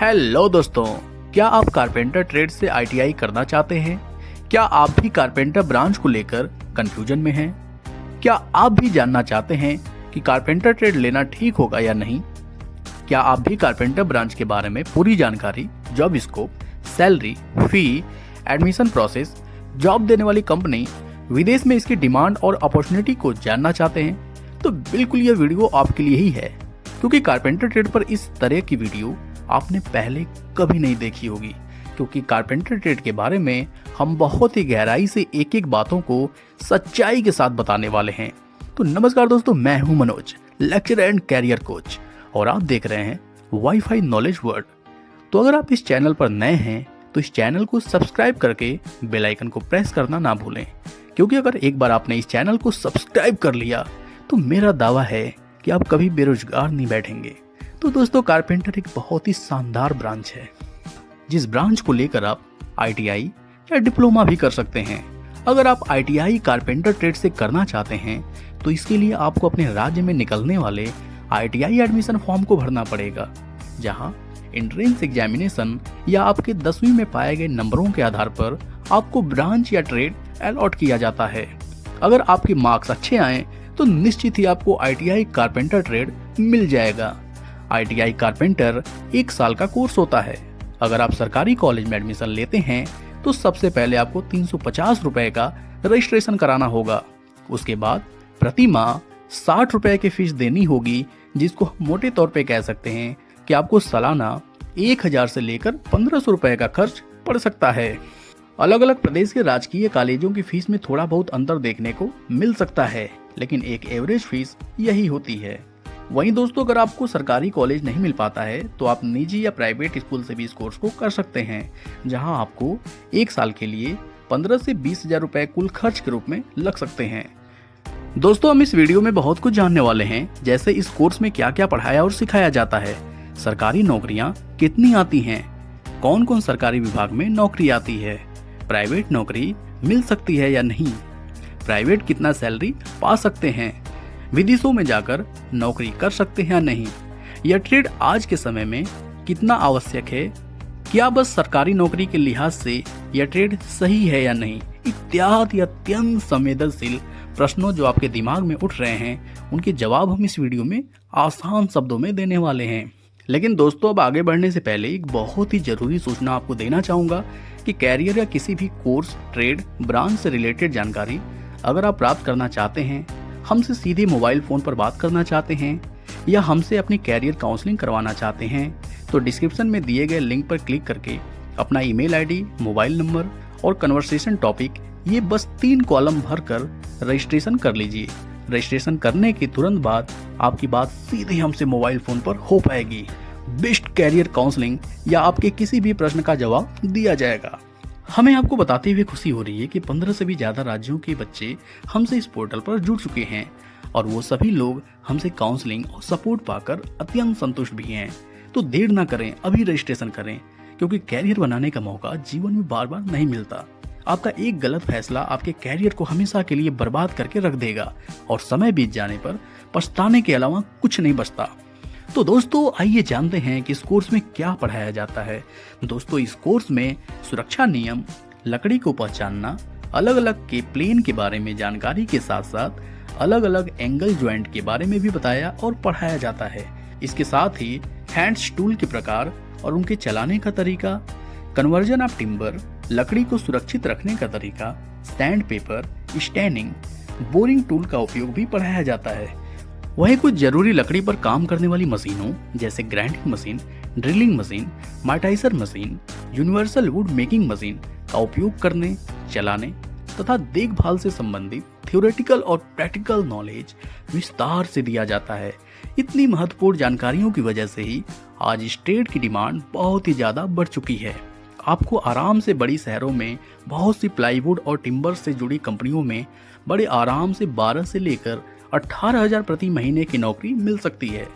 Hello दोस्तों, क्या आप कारपेंटर ट्रेड से आईटीआई करना चाहते हैं? क्या आप भी कारपेंटर ब्रांच को लेकर कंफ्यूजन में हैं? क्या आप भी जानना चाहते हैं कि कारपेंटर ट्रेड लेना ठीक होगा या नहीं? क्या आप भी कारपेंटर ब्रांच के बारे में पूरी जानकारी, जॉब स्कोप, सैलरी, फी, एडमिशन प्रोसेस, जॉब देने वाली कंपनी, विदेश में इसकी डिमांड और अपॉर्चुनिटी को जानना चाहते हैं? तो बिल्कुल यह वीडियो आपके लिए ही है, क्योंकि कारपेंटर ट्रेड पर इस तरह की वीडियो आपने पहले कभी नहीं देखी होगी। क्योंकि कारपेंटर ट्रेड के बारे में हम बहुत ही गहराई से एक एक बातों को सच्चाई के साथ बताने वाले हैं। तो नमस्कार दोस्तों, मैं हूं Manoj, lecturer and career coach, और आप देख रहे हैं वाईफाई नॉलेज वर्ल्ड। तो अगर आप इस चैनल पर नए हैं तो इस चैनल को सब्सक्राइब करके बेल आइकन को प्रेस करना ना भूलें, क्योंकि अगर एक बार आपने इस चैनल को सब्सक्राइब कर लिया तो मेरा दावा है कि आप कभी बेरोजगार नहीं बैठेंगे। तो दोस्तों, कारपेंटर एक बहुत ही शानदार ब्रांच है, जिस ब्रांच को लेकर आप आईटीआई या डिप्लोमा भी कर सकते हैं। अगर आप आईटीआई कारपेंटर ट्रेड से करना चाहते हैं तो इसके लिए आपको अपने राज्य में निकलने वाले आईटीआई एडमिशन फॉर्म को भरना पड़ेगा, जहां एंट्रेंस एग्जामिनेशन या आपके 10वीं में पाए गए नंबरों के आधार पर आपको ब्रांच या ट्रेड अलॉट किया जाता है। अगर आपके मार्क्स अच्छे आए तो निश्चित ही आपको आईटीआई कारपेंटर ट्रेड मिल जाएगा। आईटीआई कारपेंटर 1 साल का कोर्स होता है। अगर आप सरकारी कॉलेज में एडमिशन लेते हैं तो सबसे पहले आपको 350 रुपए का रजिस्ट्रेशन कराना होगा। उसके बाद प्रति माह 60 रुपए की फीस देनी होगी, जिसको हम मोटे तौर पे कह सकते हैं कि आपको सालाना 1000 से लेकर 1500 रुपए का खर्च पड़ सकता है। अलग अलग प्रदेश के राजकीय कॉलेजों की फीस में थोड़ा बहुत अंतर देखने को मिल सकता है, लेकिन एक एवरेज फीस यही होती है। वहीं दोस्तों, अगर आपको सरकारी कॉलेज नहीं मिल पाता है तो आप निजी या प्राइवेट स्कूल से भी इस कोर्स को कर सकते हैं, जहां आपको 1 साल के लिए 15 से 20,000 रुपए कुल खर्च के रूप में लग सकते हैं। दोस्तों, हम इस वीडियो में बहुत कुछ जानने वाले हैं, जैसे इस कोर्स में क्या क्या पढ़ाया और सिखाया जाता है, सरकारी नौकरियां कितनी आती हैं, कौन कौन सरकारी विभाग में नौकरी आती है, प्राइवेट नौकरी मिल सकती है या नहीं, प्राइवेट कितना सैलरी पा सकते हैं, विदेशों में जाकर नौकरी कर सकते हैं या नहीं, यह ट्रेड आज के समय में कितना आवश्यक है, क्या बस सरकारी नौकरी के लिहाज से यह ट्रेड सही है या नहीं, इत्यादि अत्यंत संवेदनशील प्रश्नों जो आपके दिमाग में उठ रहे हैं, उनके जवाब हम इस वीडियो में आसान शब्दों में देने वाले हैं। लेकिन दोस्तों, अब आगे बढ़ने से पहले एक बहुत ही जरूरी सूचना आपको देना चाहूंगा कि कैरियर या किसी भी कोर्स, ट्रेड, ब्रांच से रिलेटेड जानकारी अगर आप प्राप्त करना चाहते हैं, हमसे सीधे मोबाइल फ़ोन पर बात करना चाहते हैं या हमसे अपनी कैरियर काउंसलिंग करवाना चाहते हैं, तो डिस्क्रिप्शन में दिए गए लिंक पर क्लिक करके अपना ईमेल आईडी, मोबाइल नंबर और कन्वर्सेशन टॉपिक, ये बस 3 कॉलम भरकर रजिस्ट्रेशन कर लीजिए। रजिस्ट्रेशन करने के तुरंत बाद आपकी बात सीधे हमसे मोबाइल फ़ोन पर हो पाएगी। बेस्ट कैरियर काउंसलिंग या आपके किसी भी प्रश्न का जवाब दिया जाएगा। हमें आपको बताते हुए खुशी हो रही है कि 15 से भी ज़्यादा राज्यों के बच्चे हमसे इस पोर्टल पर जुड़ चुके हैं, और वो सभी लोग हमसे काउंसलिंग और सपोर्ट पाकर अत्यंत संतुष्ट भी हैं। तो देर ना करें, अभी रजिस्ट्रेशन करें, क्योंकि कैरियर बनाने का मौका जीवन में बार बार नहीं मिलता। आपका एक गलत फैसला आपके कैरियर को हमेशा के लिए बर्बाद करके रख देगा, और समय बीत जाने पर पछताने के अलावा कुछ नहीं बचता। तो दोस्तों, आइए जानते हैं कि इस कोर्स में क्या पढ़ाया जाता है। दोस्तों, इस कोर्स में सुरक्षा नियम, लकड़ी को पहचानना, अलग अलग के प्लेन के बारे में जानकारी के साथ साथ अलग अलग एंगल ज्वाइंट के बारे में भी बताया और पढ़ाया जाता है। इसके साथ ही हैंड्स टूल के प्रकार और उनके चलाने का तरीका, कन्वर्जन ऑफ टिम्बर, लकड़ी को सुरक्षित रखने का तरीका, sand paper, staining, boring tool का उपयोग भी पढ़ाया जाता है। वहीं कुछ जरूरी लकड़ी पर काम करने वाली मशीनों जैसे grinding machine, drilling machine, mortiser machine, universal wood making machine का उपयोग करने, चलाने तथा देखभाल से संबंधित थ्योरेटिकल और प्रैक्टिकल नॉलेज विस्तार से दिया जाता है। इतनी महत्वपूर्ण जानकारियों की वजह से ही आज इस ट्रेड की डिमांड बहुत ही ज़्यादा बढ़ चुकी है। आपको आराम से बड़ी शहरों में बहुत सी प्लाईवुड और टिम्बर से जुड़ी कंपनियों में बड़े आराम से 12 से लेकर 18,000 प्रति महीने की नौकरी मिल सकती है।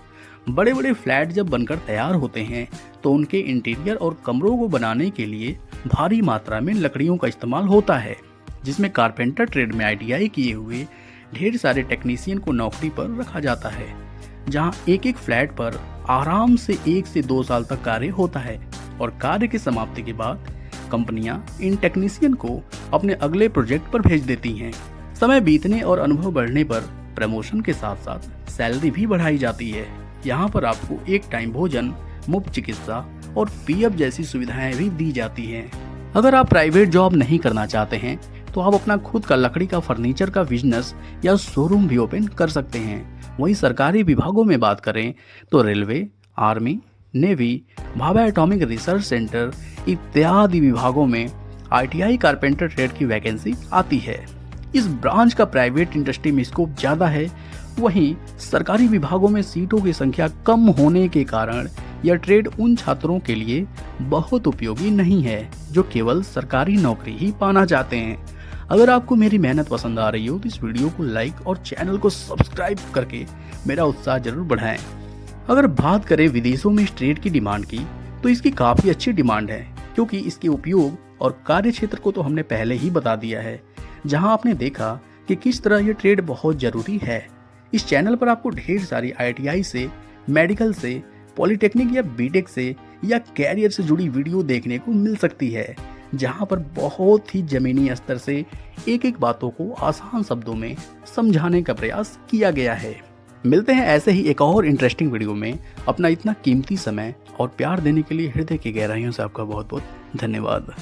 बड़े बड़े फ्लैट जब बनकर तैयार होते हैं तो उनके इंटीरियर और कमरों को बनाने के लिए भारी मात्रा में लकड़ियों का इस्तेमाल होता है, जिसमें कारपेंटर ट्रेड में आईटीआई किए हुए ढेर सारे टेक्नीशियन को नौकरी पर रखा जाता है, जहां एक एक फ्लैट पर आराम से 1 से 2 साल तक कार्य होता है और कार्य की समाप्ति के बाद कंपनियां इन टेक्नीशियन को अपने अगले प्रोजेक्ट पर भेज देती हैं। समय बीतने और अनुभव बढ़ने पर प्रमोशन के साथ साथ सैलरी भी बढ़ाई जाती है। यहाँ पर आपको एक टाइम भोजन, मुफ्त चिकित्सा और पीएफ जैसी सुविधाएं भी दी जाती हैं। अगर आप प्राइवेट जॉब नहीं करना चाहते हैं तो आप अपना खुद का लकड़ी का फर्नीचर का बिजनेस या शोरूम भी ओपन कर सकते हैं। वहीं सरकारी विभागों में बात करें तो railway, army, navy, Bhabha atomic research centre इत्यादि विभागों में आईटीआई कारपेंटर ट्रेड की वैकेंसी आती है। इस ब्रांच का प्राइवेट इंडस्ट्री में स्कोप ज़्यादा है। वहीं सरकारी विभागों में सीटों की संख्या कम होने के कारण यह ट्रेड उन छात्रों के लिए बहुत उपयोगी नहीं है जो केवल सरकारी नौकरी ही पाना चाहते हैं। अगर आपको मेरी मेहनत पसंद आ रही हो तो इस वीडियो को लाइक और चैनल को सब्सक्राइब करके मेरा उत्साह जरूर बढ़ाएं। अगर बात करें विदेशों में इस ट्रेड की डिमांड की तो इसकी काफ़ी अच्छी डिमांड है, क्योंकि इसके उपयोग और कार्य क्षेत्र को तो हमने पहले ही बता दिया है, जहां आपने देखा कि किस तरह यह ट्रेड बहुत ज़रूरी है। इस चैनल पर आपको ढेर सारी आईटीआई से, मेडिकल से, पॉलिटेक्निक या बीटेक से या कैरियर से जुड़ी वीडियो देखने को मिल सकती है, जहां पर बहुत ही जमीनी स्तर से एक एक बातों को आसान शब्दों में समझाने का प्रयास किया गया है। मिलते हैं ऐसे ही एक और इंटरेस्टिंग वीडियो में। अपना इतना कीमती समय और प्यार देने के लिए हृदय की गहराइयों से आपका बहुत बहुत धन्यवाद।